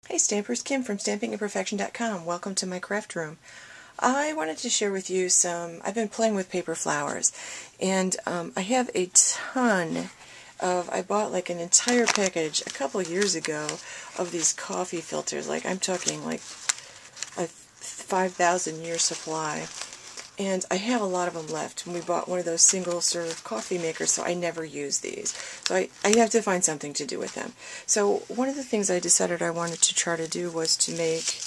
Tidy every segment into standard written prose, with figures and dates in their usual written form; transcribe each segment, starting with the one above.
Hey Stampers, Kim from stampingandperfection.com. Welcome to my craft room. I wanted to share with you I've been playing with paper flowers, and I have a ton I bought like an entire package a couple years ago of these coffee filters. Like, I'm talking like a 5,000 year supply. And I have a lot of them left. And we bought one of those single-serve coffee makers, so I never use these. So I have to find something to do with them. So one of the things I decided I wanted to try to do was to make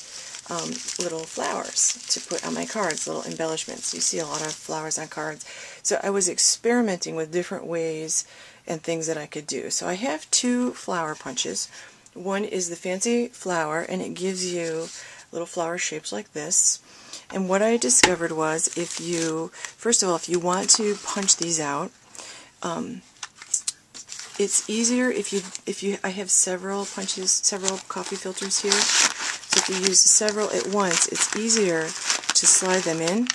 little flowers to put on my cards, little embellishments. You see a lot of flowers on cards. So I was experimenting with different ways and things that I could do. So I have two flower punches. One is the fancy flower, and it gives you little flower shapes like this. And what I discovered was, first of all, if you want to punch these out, it's easier I have several coffee filters here. So if you use several at once, it's easier to slide them in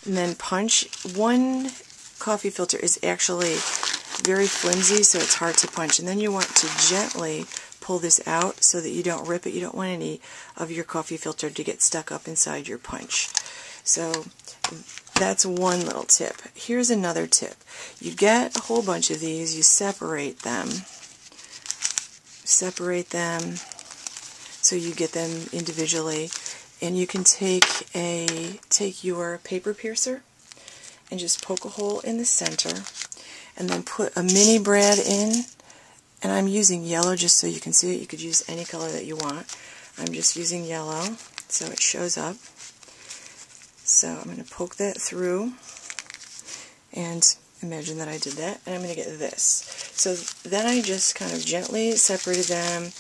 and then punch. One coffee filter is actually very flimsy, so it's hard to punch. And then you want to gently pull this out so that you don't rip it. You don't want any of your coffee filter to get stuck up inside your punch. So that's one little tip. Here's another tip. You get a whole bunch of these, you separate them so you get them individually, and you can take your paper piercer and just poke a hole in the center and then put a mini brad in. And I'm using yellow just so you can see it. You could use any color that you want. I'm just using yellow so it shows up. So I'm going to poke that through, and imagine that I did that, and I'm going to get this. So then I just kind of gently separated them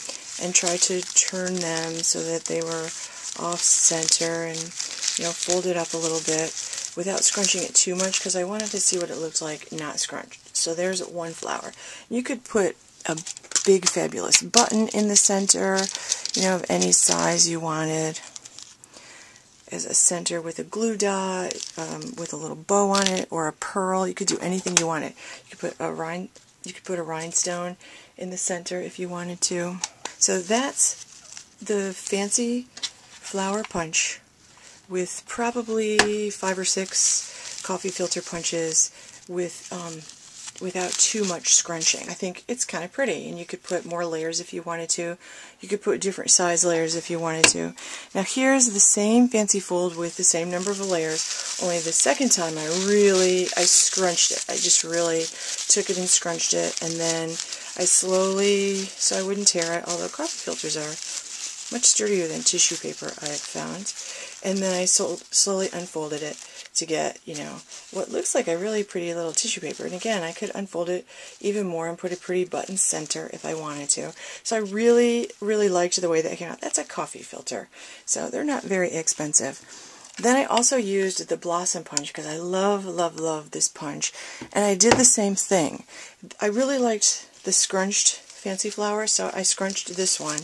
and tried to turn them so that they were off center, and fold it up a little bit without scrunching it too much, because I wanted to see what it looked like not scrunched. So there's one flower. You could put a big fabulous button in the center, of any size you wanted, as a center with a glue dot, with a little bow on it, or a pearl. You could do anything you wanted. You could put a rhinestone in the center if you wanted to. So that's the fancy flower punch with probably 5 or 6 coffee filter punches without too much scrunching. I think it's kind of pretty, and you could put more layers if you wanted to. You could put different size layers if you wanted to. Now here's the same fancy fold with the same number of layers, only the second time I scrunched it. I just really took it and scrunched it, and then I slowly, so I wouldn't tear it, although coffee filters are much sturdier than tissue paper, I have found. And then I slowly unfolded it to get, what looks like a really pretty little tissue paper. And again, I could unfold it even more and put a pretty button center if I wanted to. So I really, really liked the way that came out. That's a coffee filter, so they're not very expensive. Then I also used the Blossom Punch, because I love, love, love this punch. And I did the same thing. I really liked the scrunched fancy flower, so I scrunched this one.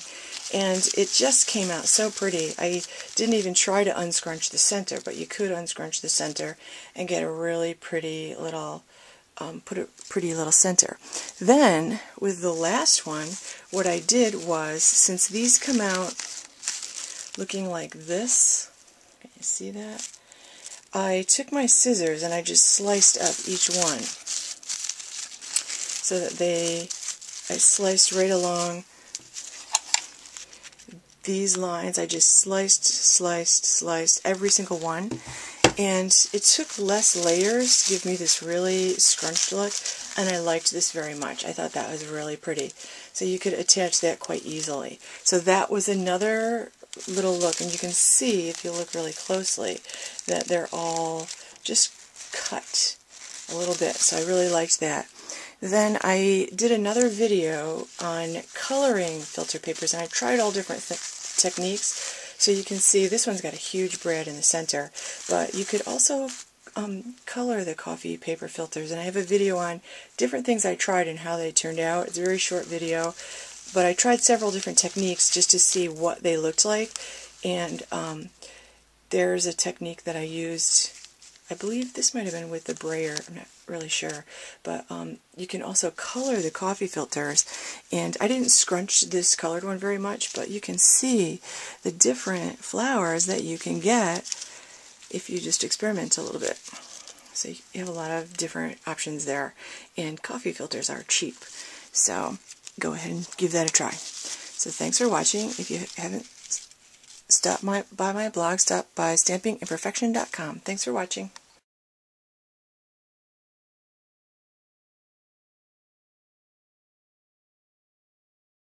And it just came out so pretty. I didn't even try to unscrunch the center, but you could unscrunch the center and get a really pretty little, put a pretty little center. Then, with the last one, what I did was, since these come out looking like this, can you see that? I took my scissors and I just sliced up each one so that I sliced right along these lines. I just sliced every single one, and it took less layers to give me this really scrunched look, and I liked this very much. I thought that was really pretty. So you could attach that quite easily. So that was another little look, and you can see, if you look really closely, that they're all just cut a little bit. So I really liked that. Then I did another video on coloring filter papers, and I tried all different techniques. So you can see this one's got a huge brad in the center, but you could also color the coffee paper filters, and I have a video on different things I tried and how they turned out. It's a very short video, but I tried several different techniques just to see what they looked like, and there's a technique that I used. I believe this might have been with the brayer, I'm not really sure, but you can also color the coffee filters, and I didn't scrunch this colored one very much, but you can see the different flowers that you can get if you just experiment a little bit. So you have a lot of different options there, and coffee filters are cheap, so go ahead and give that a try. So thanks for watching. If you haven't stopped by my blog, stop by stampingimperfection.com. Thanks for watching.